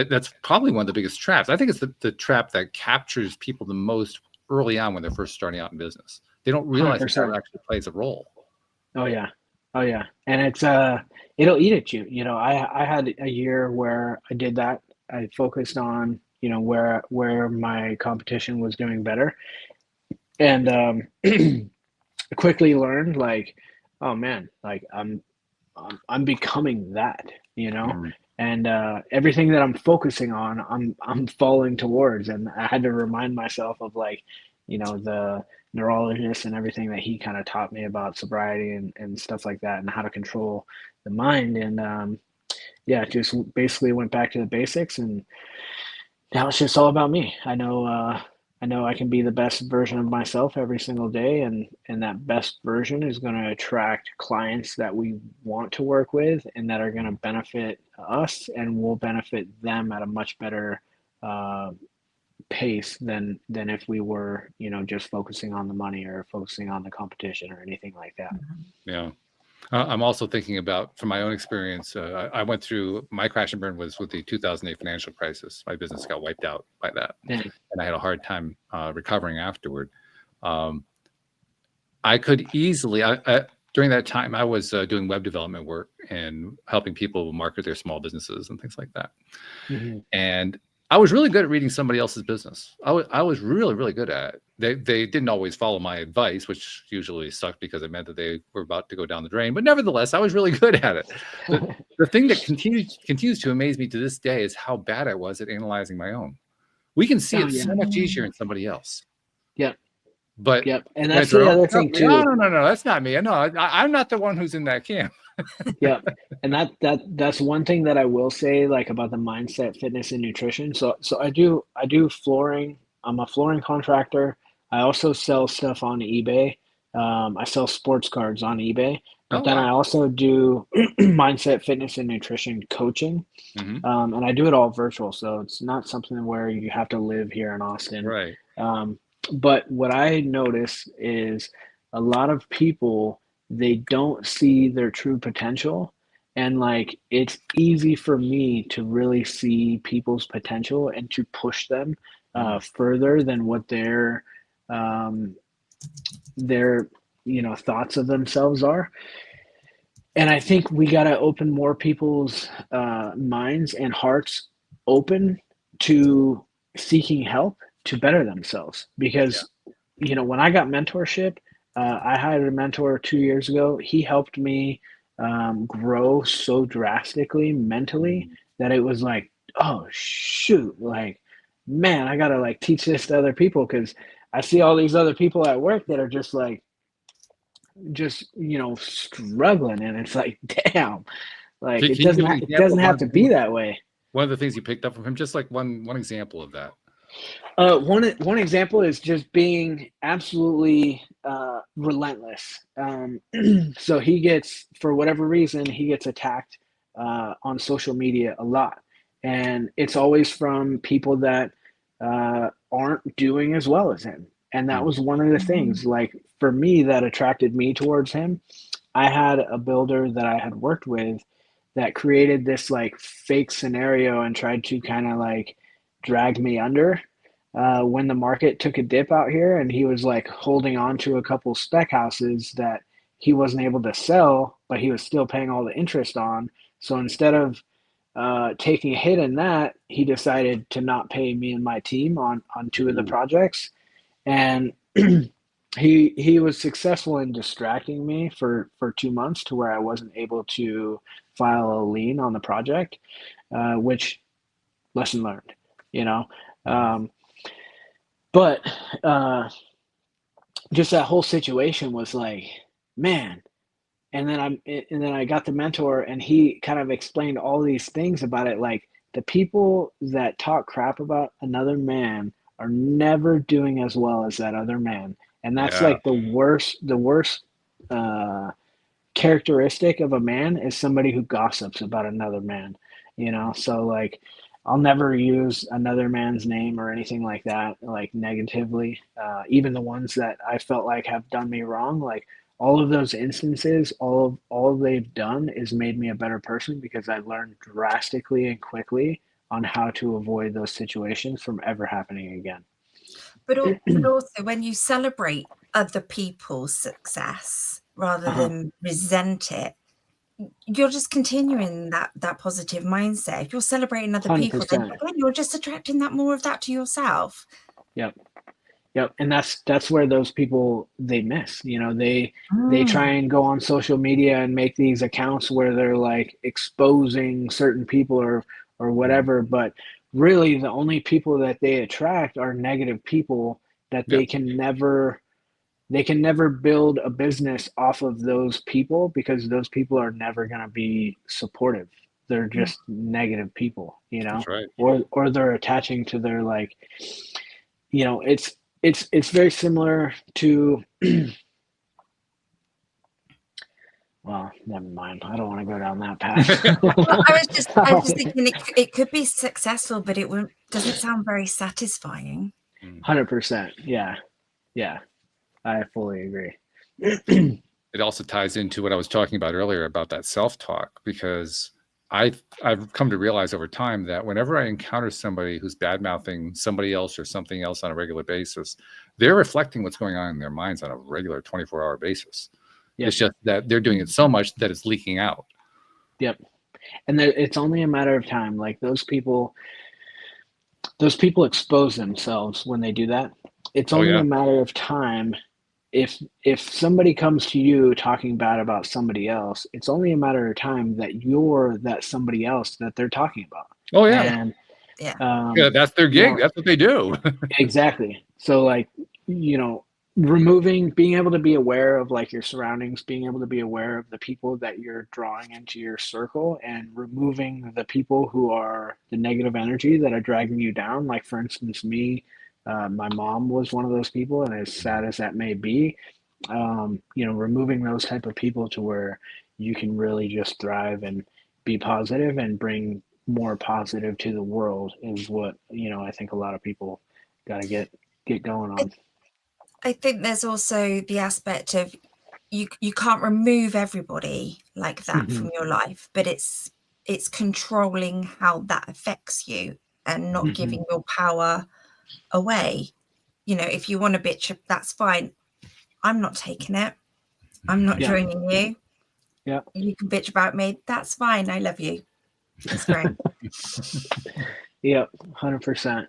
that's probably one of the biggest traps. I think it's the trap that captures people the most early on when they're first starting out in business. They don't realize that actually plays a role. Oh yeah. And it's it'll eat at you. I had a year where I did that, I focused on, you know, where my competition was doing better, and quickly learned like, oh man, like I'm becoming that, you know, Mm. and everything that I'm focusing on, I'm falling towards, and I had to remind myself of like, you know, the neurologist and everything that he kind of taught me about sobriety and stuff like that, and how to control the mind, and yeah, just basically went back to the basics, and now it's just all about me. I know I can be the best version of myself every single day, and that best version is going to attract clients that we want to work with and that are going to benefit us, and will benefit them at a much better uh, pace than if we were, you know, just focusing on the money or focusing on the competition or anything like that. Yeah. I'm also thinking about, from my own experience, I went through, my crash and burn was with the 2008 financial crisis. My business got wiped out by that. Yeah. And I had a hard time recovering afterward. I could easily, during that time, I was doing web development work and helping people market their small businesses and things like that. Mm-hmm. And I was really good at reading somebody else's business. I was really, really good at it. They didn't always follow my advice, which usually sucked because it meant that they were about to go down the drain. But nevertheless, I was really good at it. The thing that continues to amaze me to this day is how bad I was at analyzing my own. We can see it so much easier in somebody else. Yep. But yep, and that's the other thing too. No, that's not me. No, I'm not the one who's in that camp. Yeah, and that's one thing that I will say, like, about the mindset, fitness, and nutrition. So I do flooring. I'm a flooring contractor. I also sell stuff on eBay. I sell sports cards on eBay, but then I also do mindset, fitness, and nutrition coaching. Mm-hmm. And I do it all virtual, so it's not something where you have to live here in Austin. Right. But what I notice is a lot of people, they don't see their true potential, and like, it's easy for me to really see people's potential and to push them further than what their you know, thoughts of themselves are. And I think we got to open more people's minds and hearts open to seeking help to better themselves, because you know, when I got mentorship, I hired a mentor 2 years ago. He helped me grow so drastically mentally that it was like, oh shoot, like, man, I gotta like teach this to other people, because I see all these other people at work that are just like, you know, struggling, and it's like, damn, like, it doesn't have to be that way. One of the things you picked up from him, just like one example of that. One example is just being absolutely relentless. So he gets, for whatever reason, he gets attacked on social media a lot, and it's always from people that aren't doing as well as him. And that was one of the things, like, for me, that attracted me towards him. I had a builder that I had worked with that created this like fake scenario and tried to kind of like drag me under when the market took a dip out here, and he was like holding on to a couple spec houses that he wasn't able to sell, but he was still paying all the interest on. So instead of taking a hit in that, he decided to not pay me and my team on two of the projects. And he was successful in distracting me for 2 months to where I wasn't able to file a lien on the project, which, lesson learned, you know. But just that whole situation was like, man. And then I got the mentor, and he kind of explained all these things about it. Like, the people that talk crap about another man are never doing as well as that other man. And that's like the worst characteristic of a man, is somebody who gossips about another man, you know? So like, I'll never use another man's name or anything like that, like negatively. Even the ones that I felt like have done me wrong, like all of those instances, all they've done is made me a better person, because I learned drastically and quickly on how to avoid those situations from ever happening again. But also, when you celebrate other people's success rather than resent it, you're just continuing that positive mindset. If you're celebrating other people, then 100%. again, you're just attracting that more of that to yourself. Yep. Yep. And that's where those people, they miss, they try Mm. and go on social media and make these accounts where they're like exposing certain people or whatever. But really the only people that they attract are negative people that Yeah, they can never build a business off of those people, because those people are never going to be supportive. They're just negative people, that's right. or they're attaching to their like, it's very similar to, well, never mind. I don't want to go down that path. Well, I was just thinking it could be successful, but doesn't sound very satisfying. 100%. Yeah. Yeah. I fully agree. It also ties into what I was talking about earlier about that self-talk, because I've come to realize over time that whenever I encounter somebody who's bad-mouthing somebody else or something else on a regular basis, they're reflecting what's going on in their minds on a regular 24-hour basis. Yep. It's just that they're doing it so much that it's leaking out. Yep. And it's only a matter of time. Like those people expose themselves when they do that. It's only a matter of time. If somebody comes to you talking bad about somebody else, it's only a matter of time that you're that somebody else that they're talking about. Oh yeah. And yeah, that's their gig. That's what they do. Exactly. So like, being able to be aware of like your surroundings, being able to be aware of the people that you're drawing into your circle, and removing the people who are the negative energy that are dragging you down. Like for instance, me, my mom was one of those people, and as sad as that may be, removing those type of people to where you can really just thrive and be positive and bring more positive to the world is what, I think a lot of people got to get going on. I think there's also the aspect of you can't remove everybody like that from your life, but it's controlling how that affects you and not giving your power away. If you want to bitch, that's fine. I'm not taking it. I'm not joining you. Yeah. You can bitch about me. That's fine. I love you. It's great. Yep. 100%.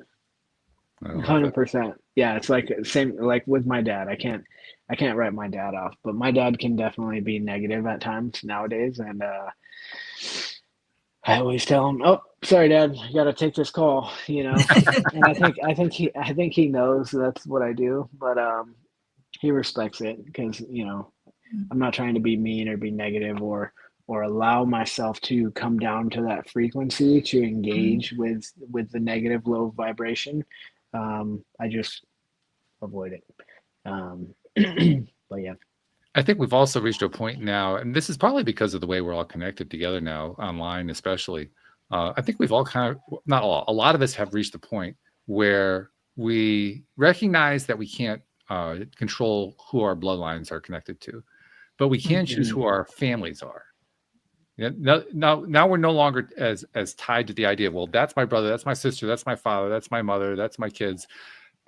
100%. Yeah. It's like same, like with my dad, I can't write my dad off, but my dad can definitely be negative at times nowadays. And, I always tell him, "Oh, sorry, Dad, I got to take this call," and I think he knows that's what I do, but he respects it because I'm not trying to be mean or be negative or allow myself to come down to that frequency to engage with the negative low vibration. I just avoid it. But yeah. I think we've also reached a point now, and this is probably because of the way we're all connected together now, online especially. I think we've all not all, a lot of us have reached a point where we recognize that we can't control who our bloodlines are connected to, but we can choose who our families are. Now we're no longer as tied to the idea of, well, that's my brother, that's my sister, that's my father, that's my mother, that's my kids.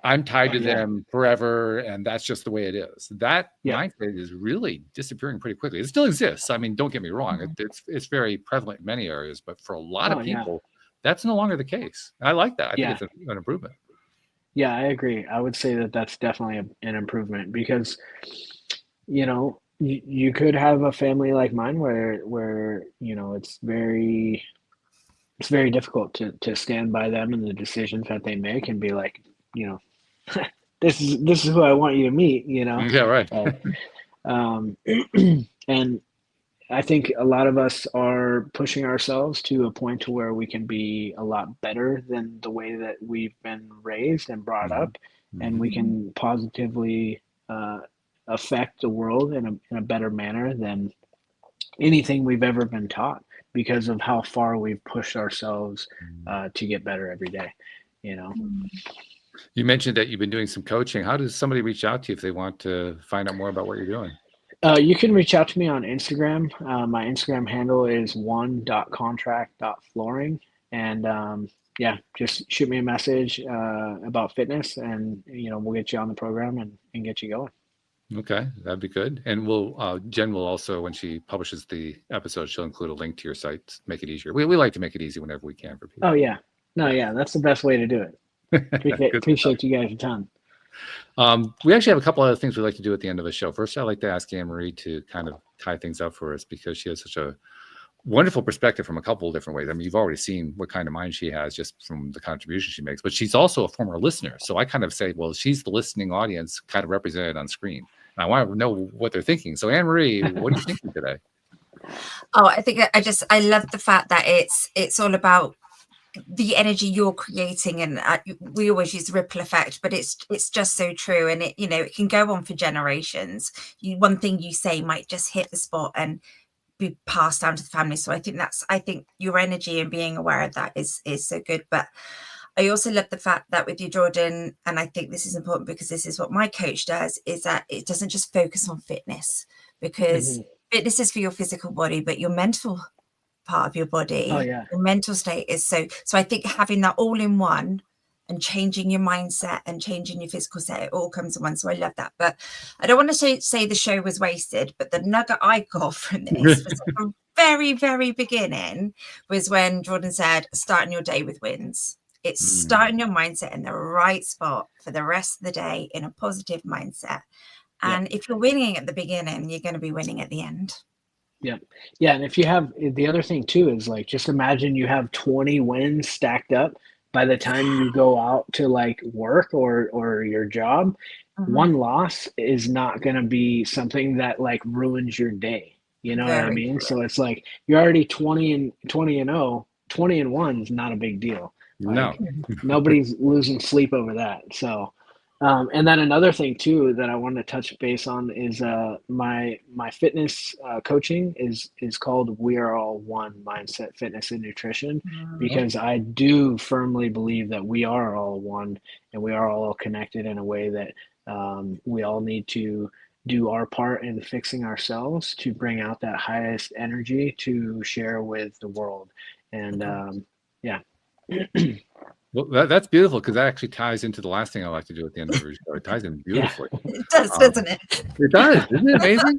I'm tied to them forever, and that's just the way it is. That mindset is really disappearing pretty quickly. It still exists. I mean, don't get me wrong. It's very prevalent in many areas, but for a lot of people, that's no longer the case. I like that. I think it's an improvement. Yeah, I agree. I would say that that's definitely an improvement because, you could have a family like mine where it's very difficult to stand by them and the decisions that they make and be like, this is who I want you to meet, Yeah, right. And I think a lot of us are pushing ourselves to a point to where we can be a lot better than the way that we've been raised and brought up, and we can positively affect the world in a better manner than anything we've ever been taught because of how far we've pushed ourselves to get better every day, You mentioned that you've been doing some coaching. How does somebody reach out to you if they want to find out more about what you're doing? You can reach out to me on Instagram. My Instagram handle is one.contract.flooring. And just shoot me a message about fitness and, we'll get you on the program and get you going. Okay, that'd be good. And we'll Jen will also, when she publishes the episode, she'll include a link to your site to make it easier. We like to make it easy whenever we can for people. Oh yeah. No, yeah, that's the best way to do it. Appreciate you guys a ton. We actually have a couple other things we like to do at the end of the show. First, I'd like to ask Anne-Marie to kind of tie things up for us because she has such a wonderful perspective from a couple of different ways. I mean, you've already seen what kind of mind she has just from the contribution she makes, but she's also a former listener. So I kind of say, well, she's the listening audience kind of represented on screen. And I want to know what they're thinking. So Anne-Marie, what are you thinking today? Oh, I think I love the fact that it's all about the energy you're creating, and we always use the ripple effect, but it's just so true, and it can go on for generations. One thing you say might just hit the spot and be passed down to the family. So I think your energy and being aware of that is so good. But I also love the fact that with you, Jordan, and I think this is important because this is what my coach does, is that it doesn't just focus on fitness, because fitness is for your physical body, but your mental part of your body, your mental state is so I think having that all in one and changing your mindset and changing your physical set, it all comes in one. So I love that. But I don't want to say the show was wasted, but the nugget I got from this was at the very, very beginning was when Jordan said, starting your day with wins. It's starting your mindset in the right spot for the rest of the day in a positive mindset. And if you're winning at the beginning, you're going to be winning at the end. Yeah. Yeah. And if you have the other thing too, is like, just imagine you have 20 wins stacked up by the time you go out to like work or your job. One loss is not going to be something that like ruins your day. You know what I mean? True. So it's like, you're already 20 and 0, 20 and 1 is not a big deal. Like, no, nobody's losing sleep over that. So, and then another thing too that I want to touch base on is my fitness coaching is called We Are All One Mindset, Fitness, and Nutrition, because I do firmly believe that we are all one and we are all connected in a way that we all need to do our part in fixing ourselves to bring out that highest energy to share with the world. And yeah. Well, that's beautiful, because that actually ties into the last thing I like to do at the end of the show. It ties in beautifully. It does, doesn't it? It does. Isn't it amazing?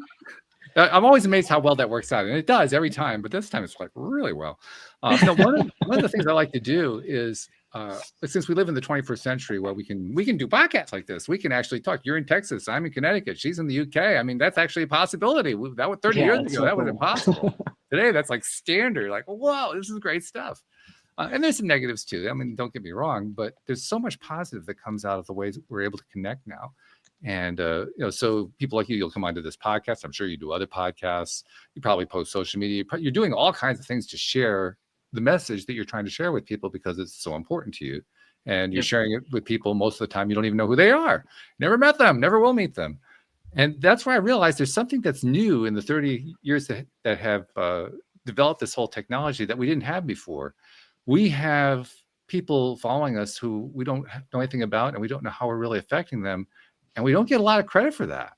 I'm always amazed how well that works out, and it does every time. But this time, it's like really well. One of the things I like to do is, since we live in the 21st century, where we can do podcasts like this, we can actually talk. You're in Texas, I'm in Connecticut, she's in the UK. I mean, that's actually a possibility. That was 30 years ago. That was impossible. Today, that's like standard. Like, whoa, this is great stuff. And there's some negatives too. I mean, don't get me wrong, but there's so much positive that comes out of the ways we're able to connect now. And, so people like you'll come onto this podcast. I'm sure you do other podcasts. You probably post social media. You're doing all kinds of things to share the message that you're trying to share with people because it's so important to you. And you're sharing it with people most of the time. You don't even know who they are. Never met them, never will meet them. And that's where I realized there's something that's new in the 30 years that have developed this whole technology that we didn't have before. We have people following us who we don't know anything about, and we don't know how we're really affecting them. And we don't get a lot of credit for that.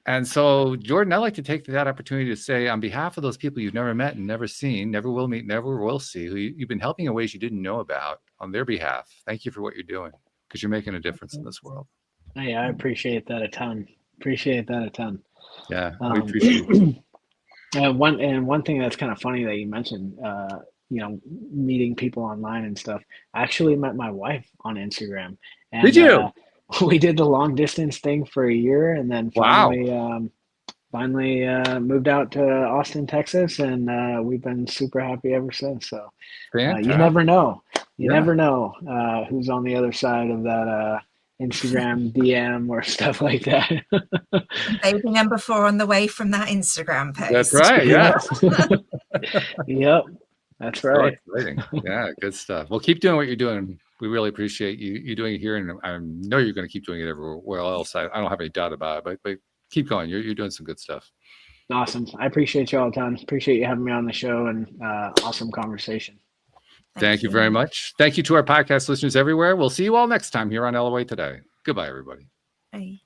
And so, Jordan, I'd like to take that opportunity to say, on behalf of those people you've never met and never seen, never will meet, never will see, who you've been helping in ways you didn't know about, on their behalf, thank you for what you're doing, because you're making a difference in this world. Yeah, I appreciate that a ton. Yeah, we appreciate it. And one thing that's kind of funny that you mentioned, meeting people online and stuff. I actually met my wife on Instagram. And, did you? We did the long distance thing for a year, and then finally moved out to Austin, Texas, and we've been super happy ever since. So you never know. You never know who's on the other side of that Instagram DM or stuff like that. Baby number 4 on the way from that Instagram post. That's right. Yeah. Yep. That's right. So exciting. Yeah, good stuff. Well, keep doing what you're doing. We really appreciate you doing it here, and I know you're going to keep doing it everywhere else. I don't have any doubt about it, but keep going. You're doing some good stuff. Awesome. I appreciate you all the time. Appreciate you having me on the show, and awesome conversation. Thank you very much. Thank you to our podcast listeners everywhere. We'll see you all next time here on LOA Today. Goodbye, everybody. Bye.